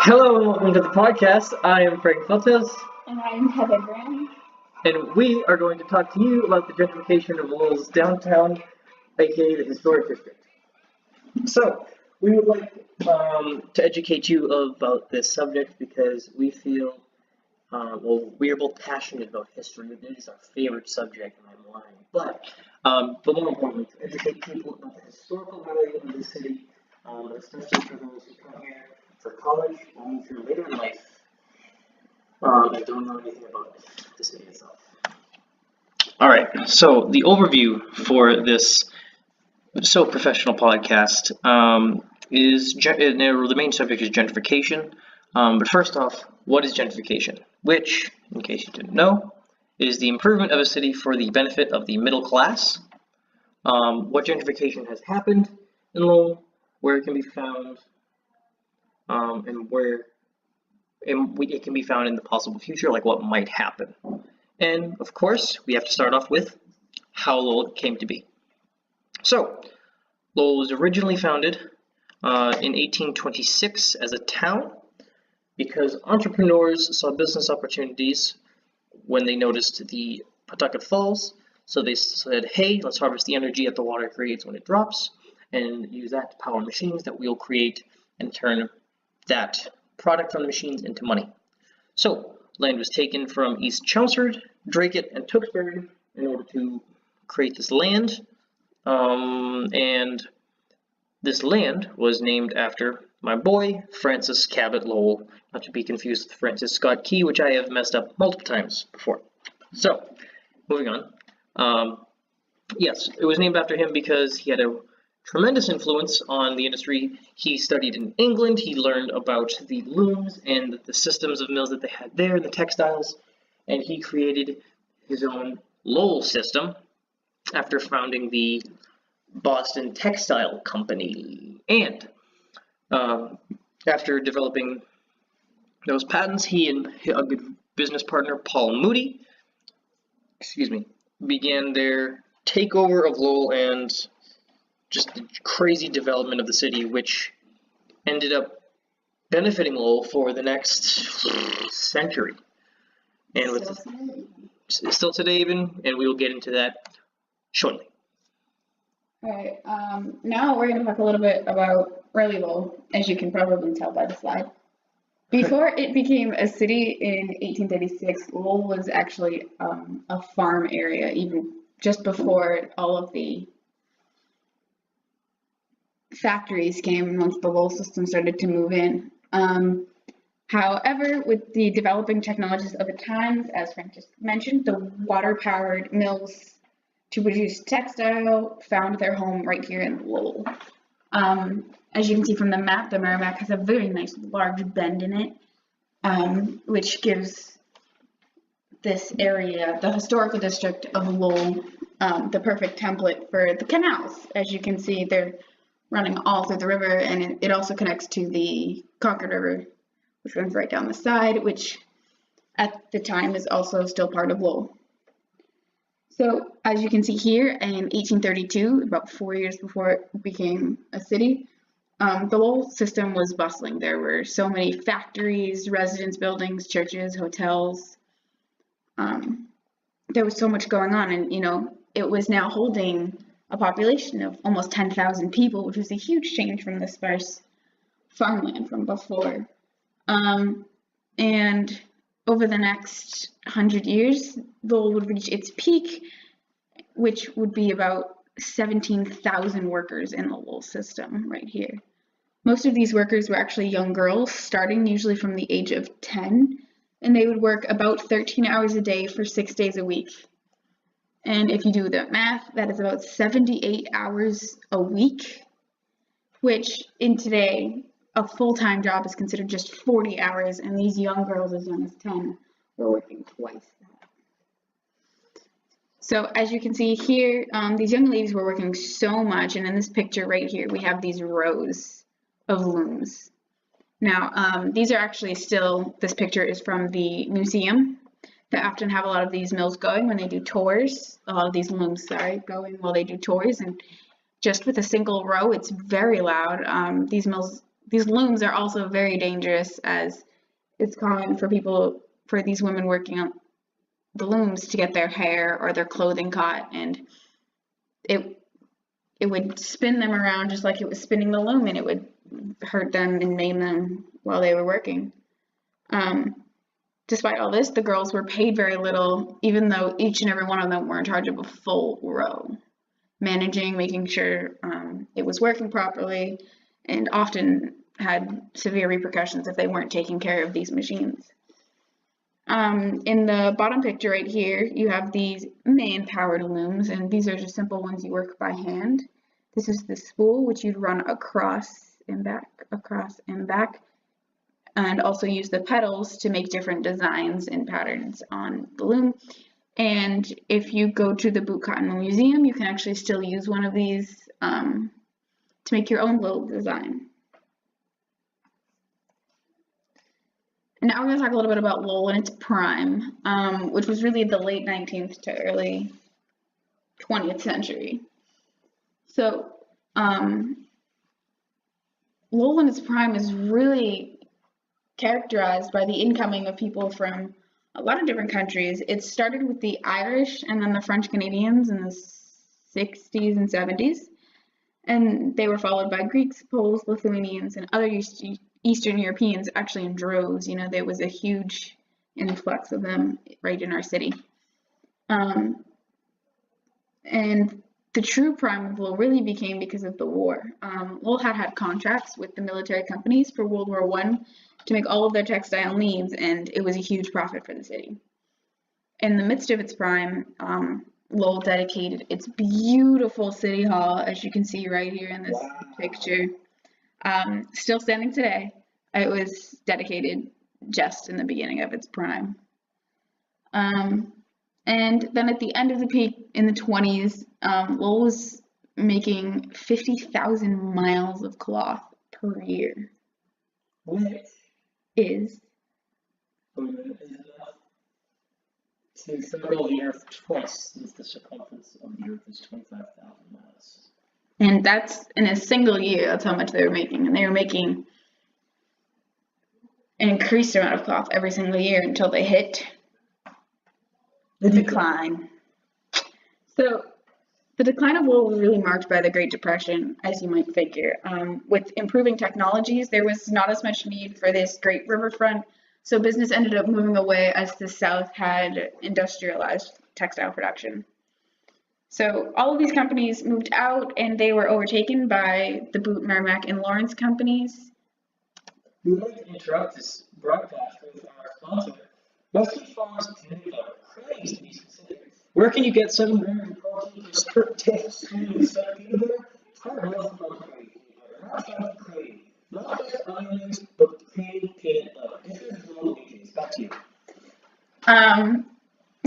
Hello and welcome to the podcast. I am Frank Feltes, And I'm Heather Graham. and we are going to talk to you about the gentrification of Lowell's downtown, aka the historic district. So, we would like to educate you about this subject because we feel, we are both passionate about history. It is our favorite subject, and I'm lying. But more importantly, to educate people about the historical value of the city, especially for those who come here for college or move here later in life and don't know anything about the city itself. All right, so the overview for this so professional podcast is the main subject is gentrification. But first off, what is gentrification? Which, in case you didn't know, is the improvement of a city for the benefit of the middle class. What gentrification has happened in Lowell, where it can be found, and where it can be found in the possible future, like what might happen. And of course, we have to start off with how Lowell came to be. So, Lowell was originally founded in 1826 as a town because entrepreneurs saw business opportunities when they noticed the Pawtucket Falls. So they said, hey, let's harvest the energy that the water creates when it drops and use that to power machines that we'll create and turn that product from the machines into money. So land was taken from East Chelmsford, Dracut, and Tewksbury in order to create this land. And this land was named after my boy, Francis Cabot Lowell, not to be confused with Francis Scott Key, which I have messed up multiple times before. So, moving on. Yes, it was named after him because he had a tremendous influence on the industry. He studied in England, he learned about the looms and the systems of mills that they had there, the textiles, and he created his own Lowell system after founding the Boston Textile Company. And after developing those patents, he and a good business partner, Paul Moody, began their takeover of Lowell and just the crazy development of the city, which ended up benefiting Lowell for the next century. And still today even, and we will get into that shortly. Alright, now we're going to talk a little bit about early Lowell, as you can probably tell by the slide. Before it became a city in 1836, Lowell was actually a farm area, even just before all of the factories came, once the Lowell system started to move in. However, with the developing technologies of the times, as Frank just mentioned, the water-powered mills to produce textile found their home right here in Lowell. As you can see from the map, the Merrimack has a very nice large bend in it, which gives this area, the historical district of Lowell, the perfect template for the canals. As you can see, they're running all through the river, and it also connects to the Concord River, which runs right down the side, which at the time is also still part of Lowell. So as you can see here, in 1832, about 4 years before it became a city, the Lowell system was bustling. There were so many factories, residence buildings, churches, hotels. There was so much going on, and it was now holding a population of almost 10,000 people, which was a huge change from the sparse farmland from before. And over the next 100 years, Lowell would reach its peak, which would be about 17,000 workers in the Lowell system right here. Most of these workers were actually young girls, starting usually from the age of 10, and they would work about 13 hours a day for 6 days a week. And if you do the math, that is about 78 hours a week, which in today, a full-time job is considered just 40 hours, and these young girls as young as 10 were working twice that. So as you can see here, these young ladies were working so much, and in this picture right here, we have these rows of looms. Now, these are actually still, this picture is from the museum. They often have a lot of these mills going when they do tours, a lot of these looms, going while they do tours, and just with a single row, it's very loud. These mills these looms are also very dangerous, as it's common for these women working on the looms to get their hair or their clothing caught, and it would spin them around just like it was spinning the loom, and it would hurt them and maim them while they were working. Despite all this, the girls were paid very little, even though each and every one of them were in charge of a full row, managing, making sure it was working properly, and often had severe repercussions if they weren't taking care of these machines. In the bottom picture right here, you have these man-powered looms, and these are just simple ones you work by hand. This is the spool, which you'd run across and back, and also use the pedals to make different designs and patterns on the loom. And if you go to the Boot Cotton Museum, you can actually still use one of these to make your own little design. And now we're going to talk a little bit about Lowell in its prime, which was really the late 19th to early 20th century. So Lowell in its prime is really characterized by the incoming of people from a lot of different countries. It started with the Irish and then the French Canadians in the 60s and 70s, and they were followed by Greeks, Poles, Lithuanians, and other Eastern Europeans, actually in droves. You know, there was a huge influx of them right in our city. And the true prime of Lowell really became because of the war. Lowell had contracts with the military companies for World War I to make all of their textile needs, and it was a huge profit for the city. In the midst of its prime, Lowell dedicated its beautiful city hall, as you can see right here in this picture, still standing today. It was dedicated just in the beginning of its prime. And then at the end of the peak in the 20s, Lowell was making 50,000 miles of cloth per year. Which is to circle the Earth twice since the circumference of the Earth is 25,000 miles. And that's in a single year. That's how much they were making. And they were making an increased amount of cloth every single year until they hit the decline. So the decline of Lowell was really marked by the Great Depression, as you might figure. With improving technologies, there was not as much need for this great riverfront, so business ended up moving away as the South had industrialized textile production. So all of these companies moved out, and they were overtaken by the Boot, Merrimack, and Lawrence companies. We would like to interrupt this broadcast with our sponsor, Wellsley Farms Peanut Butter, craves to be specific. Where can you get 7 grams of protein per tablespoon of set peanut butter? Try Wellsley Farms Crave peanut butter. Not just Crave. Not just onions, but Crave peanut butter. This is Lowell Ages. Back to you.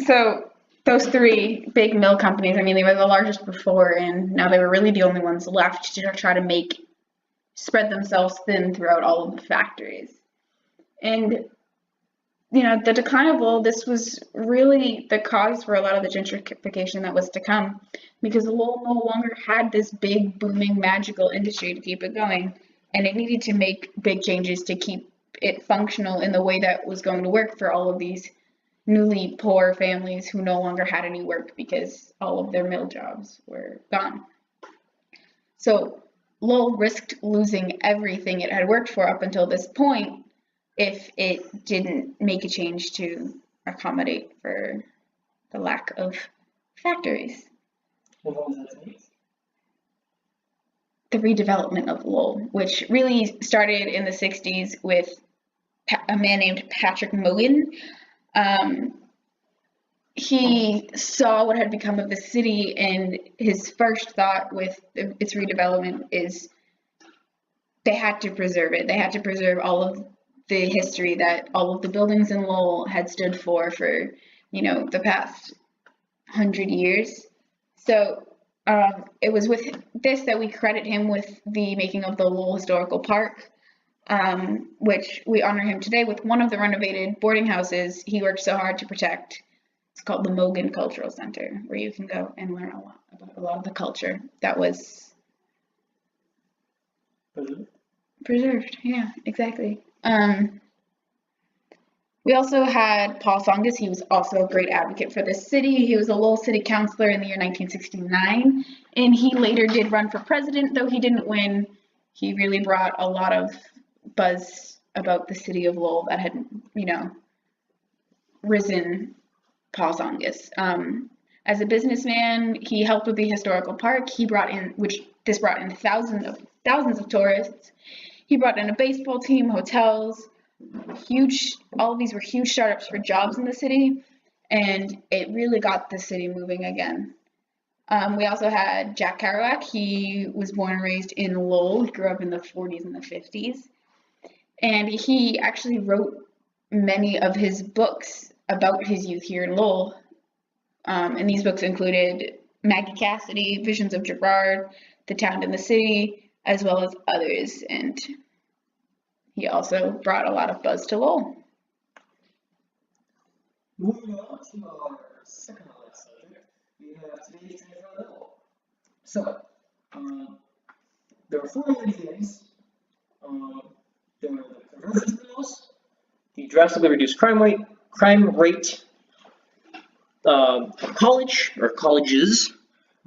So those 3 big mill companies, I mean, they were the largest before, and now they were really the only ones left to try to spread themselves thin throughout all of the factories. And you know, the decline of Lowell, this was really the cause for a lot of the gentrification that was to come, because Lowell no longer had this big, booming, magical industry to keep it going, and it needed to make big changes to keep it functional in the way that was going to work for all of these newly poor families who no longer had any work because all of their mill jobs were gone. So Lowell risked losing everything it had worked for up until this point if it didn't make a change to accommodate for the lack of factories. What was that mean? The redevelopment of Lowell, which really started in the 60s with a man named Patrick Mogan. He saw what had become of the city, and his first thought with its redevelopment is they had to preserve it. They had to preserve all of the history that all of the buildings in Lowell had stood for, you know, the past 100 years. So it was with this that we credit him with the making of the Lowell Historical Park, which we honor him today with one of the renovated boarding houses he worked so hard to protect. It's called the Mogan Cultural Center, where you can go and learn a lot about a lot of the culture that was preserved. Yeah, exactly. We also had Paul Songus. He was also a great advocate for the city. He was a Lowell City Councilor in the year 1969, and he later did run for president, though he didn't win. He really brought a lot of buzz about the city of Lowell that had, risen Paul Songus. As a businessman, he helped with the historical park. He brought in, this brought in thousands of tourists. He brought in a baseball team, hotels, all of these were huge startups for jobs in the city, and it really got the city moving again. We also had Jack Kerouac. He was born and raised in Lowell. He grew up in the 40s and the 50s, and he actually wrote many of his books about his youth here in Lowell. And these books included Maggie Cassidy, Visions of Gerard, The Town and the City, as well as others. And he also brought a lot of buzz to Lowell. Moving on to our second to last subject, we have today's Gentrified Lowell. So, there were 4 main things. There were the conversion to mills, the drastically reduced crime rate, colleges,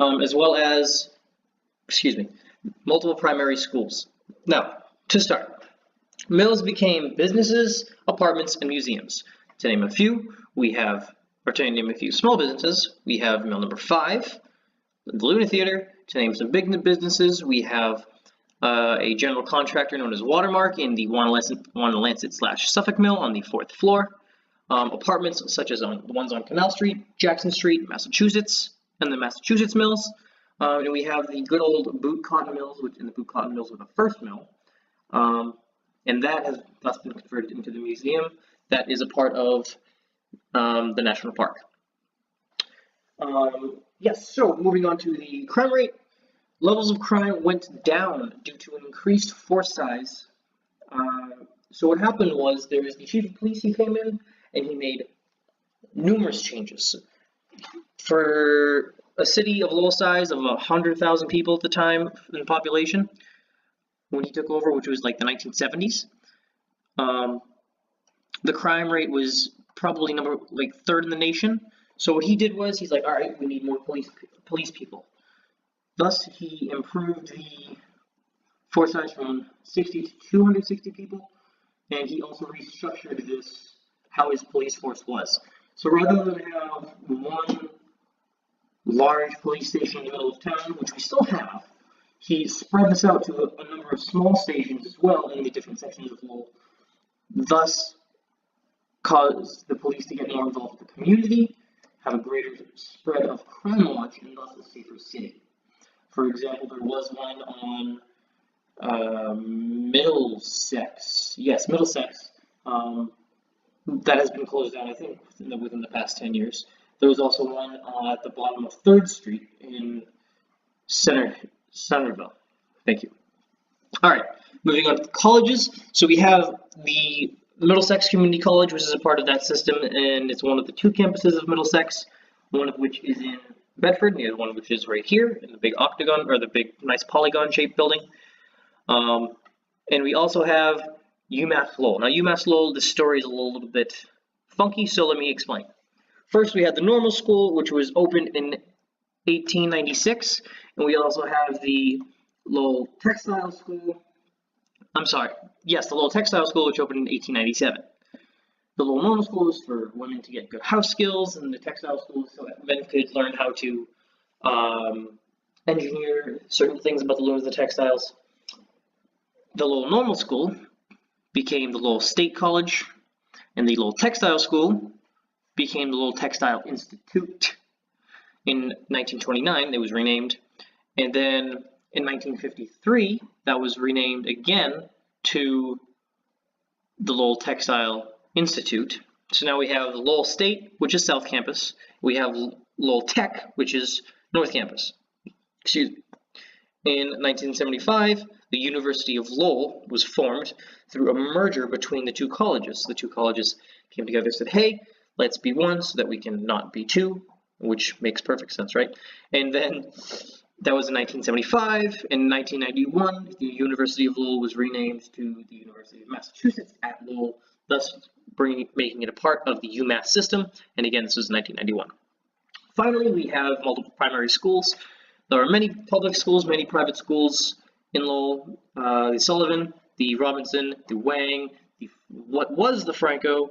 as well as, multiple primary schools. Now, to start, mills became businesses, apartments, and museums. To name a few, to name a few small businesses, we have mill number 5, the Luna Theater. To name some big businesses, we have a general contractor known as Watermark in the Wanalancet/Suffolk Mill on the 4th floor. Apartments such as the ones on Canal Street, Jackson Street, Massachusetts, and the Massachusetts Mills. And we have the good old boot cotton mills, the boot cotton mills were the first mill. And that has thus been converted into the museum that is a part of the National Park. So moving on to the crime rate. Levels of crime went down due to an increased force size. So what happened was there was the chief of police, he came in and he made numerous changes. For a city of Lowell size of 100,000 people at the time in population, when he took over, which was like the 1970s, the crime rate was probably third in the nation. So what he did was he's like, all right, we need more police people. Thus, he improved the force size from 60 to 260 people, and he also restructured how his police force was. So rather than have one large police station in the middle of town, which we still have, he spread this out to a number of small stations as well in the different sections of Lowell, thus caused the police to get more involved with the community, have a greater spread of crime watch, and thus a safer city. For example, there was one on Middlesex. Yes, Middlesex. That has been closed down, I think, within the past 10 years. There was also one at the bottom of 3rd Street in Centerville. Thank you. All right, moving on to the colleges. So we have the Middlesex Community College, which is a part of that system, and it's one of the 2 campuses of Middlesex, one of which is in Bedford, and the other one which is right here in the big octagon, or the big nice polygon-shaped building. And we also have UMass Lowell. Now, UMass Lowell, the story is a little bit funky, so let me explain. First, we had the normal school, which was opened in 1896, and we also have the Lowell Textile School. The Lowell Textile School, which opened in 1897. The Lowell Normal School is for women to get good house skills, and the Textile School so that men could learn how to engineer certain things about the looms and the textiles. The Lowell Normal School became the Lowell State College, and the Lowell Textile School became the Lowell Textile Institute. In 1929, it was renamed, and then in 1953, that was renamed again to the Lowell Textile Institute. So now we have Lowell State, which is South Campus. We have Lowell Tech, which is North Campus. Excuse me. In 1975, the University of Lowell was formed through a merger between the 2 colleges. The 2 colleges came together and said, hey, let's be one so that we can not be 2, which makes perfect sense, right? And then That was in 1975. In 1991, the University of Lowell was renamed to the University of Massachusetts at Lowell, thus making it a part of the UMass system. And again, this was 1991. Finally, we have multiple primary schools. There are many public schools, many private schools in Lowell. The Sullivan, the Robinson, the Wang, what was the Franco,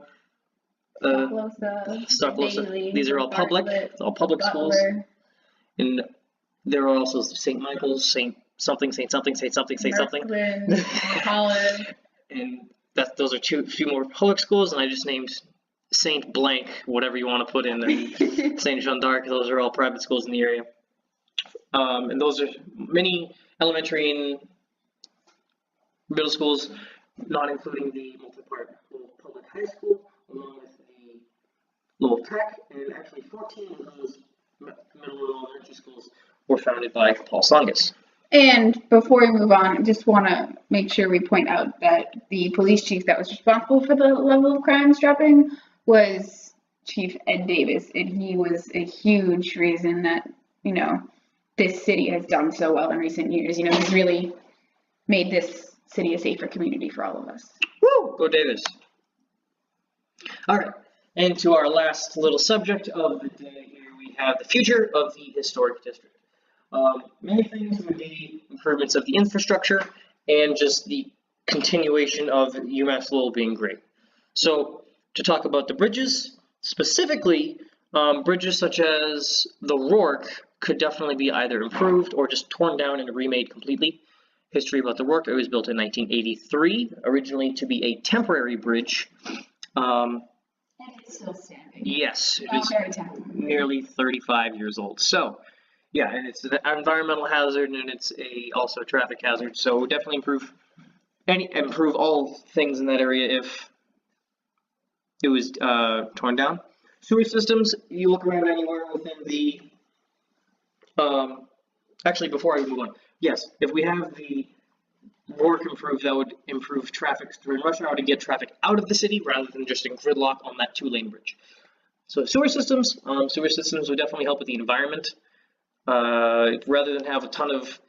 Stocklosa, these are all public schools. And there are also St. Michael's, St. something, St. something, St. something, St. something. And those are few more public schools, and I just named St. Blank, whatever you want to put in there. St. Jean d'Arc, those are all private schools in the area. And those are many elementary and middle schools, not including the multi-part Lowell Public High School, along with the Lowell Tech, and actually 14 of those middle and elementary schools were founded by Paul Songus. And before we move on, I just want to make sure we point out that the police chief that was responsible for the level of crimes dropping was Chief Ed Davis, and he was a huge reason that, you know, this city has done so well in recent years. You know, he's really made this city a safer community for all of us. Woo! Go Davis. All right, and to our last little subject of the day here, we have the future of the historic district. Many things would be improvements of the infrastructure and just the continuation of UMass Lowell being great. So to talk about the bridges, specifically bridges such as the Rourke could definitely be either improved or just torn down and remade completely. History about the Rourke: it was built in 1983, originally to be a temporary bridge. And it's still standing. Yes, it is nearly 35 years old. So, yeah, and it's an environmental hazard, and it's also a traffic hazard. So definitely improve all things in that area if it was torn down. Sewer systems, you look around anywhere within the. Actually, before I move on, yes, if we have the Rourke improved, that would improve traffic during rush hour to get traffic out of the city rather than just in gridlock on that 2-lane bridge. So sewer systems would definitely help with the environment. Rather than have a ton of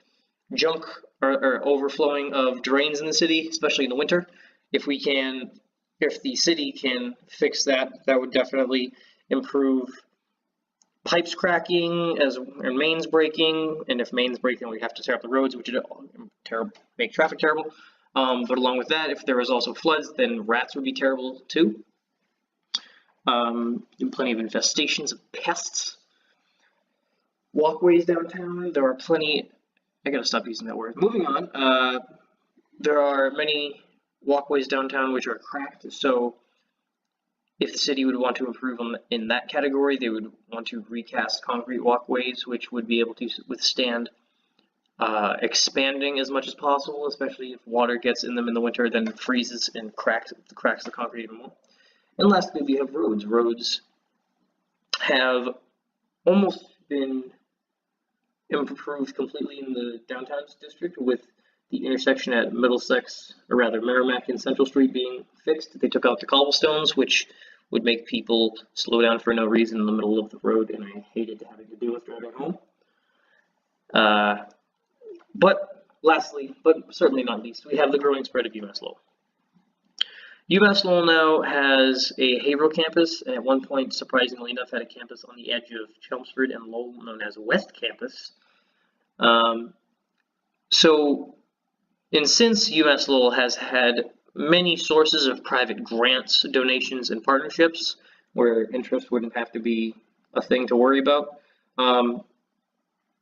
junk or overflowing of drains in the city, especially in the winter, if the city can fix that, that would definitely improve pipes cracking and mains breaking. And if mains break, then we have to tear up the roads, which would make traffic terrible. But along with that, if there was also floods, then rats would be terrible too. Plenty of infestations of pests. Walkways downtown, there are plenty. I gotta stop using that word. Moving on, there are many walkways downtown which are cracked, so if the city would want to improve in that category, they would want to recast concrete walkways which would be able to withstand expanding as much as possible, especially if water gets in them in the winter, then it freezes and cracks the concrete even more. And lastly, we have roads. Roads have almost been improved completely in the downtown district, with the intersection at Middlesex, or rather Merrimack and Central Street, being fixed. They took out the cobblestones, which would make people slow down for no reason in the middle of the road, and I hated having to deal with driving home. But lastly, but certainly not least, we have the growing spread of UMass Lowell. UMass Lowell now has a Haverhill campus, and at one point, surprisingly enough, had a campus on the edge of Chelmsford and Lowell known as West Campus. Since UMass Lowell has had many sources of private grants, donations, and partnerships where interest wouldn't have to be a thing to worry about,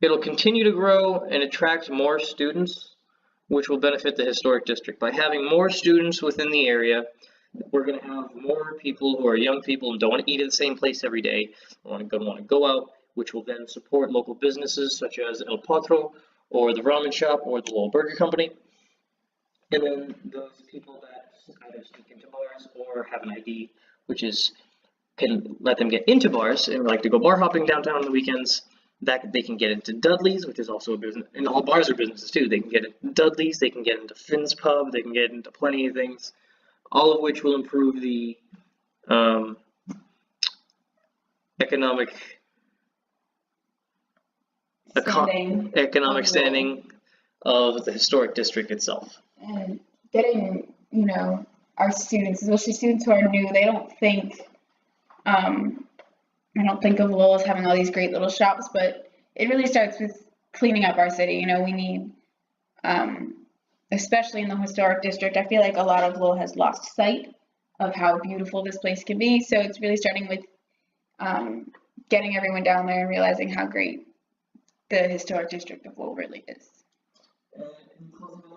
it'll continue to grow and attract more students, which will benefit the historic district. By having more students within the area, we're going to have more people who are young people and don't want to eat at the same place every day, want to go out, which will then support local businesses such as El Potro or the Ramen Shop or the Lowell Burger Company. And then those people that either sneak into bars or have an ID, which can let them get into bars and like to go bar hopping downtown on the weekends, that they can get into Dudley's, which is also a business, and all bars are businesses too. They can get into Dudley's, they can get into Finn's Pub, they can get into plenty of things, all of which will improve the economic economic standing of the historic district itself. And getting, our students, especially students who are new, they don't think, I don't think of Lowell as having all these great little shops, but it really starts with cleaning up our city. We need, especially in the historic district, I feel like a lot of Lowell has lost sight of how beautiful this place can be. So it's really starting with getting everyone down there and realizing how great the historic district of Lowell really is. And in closing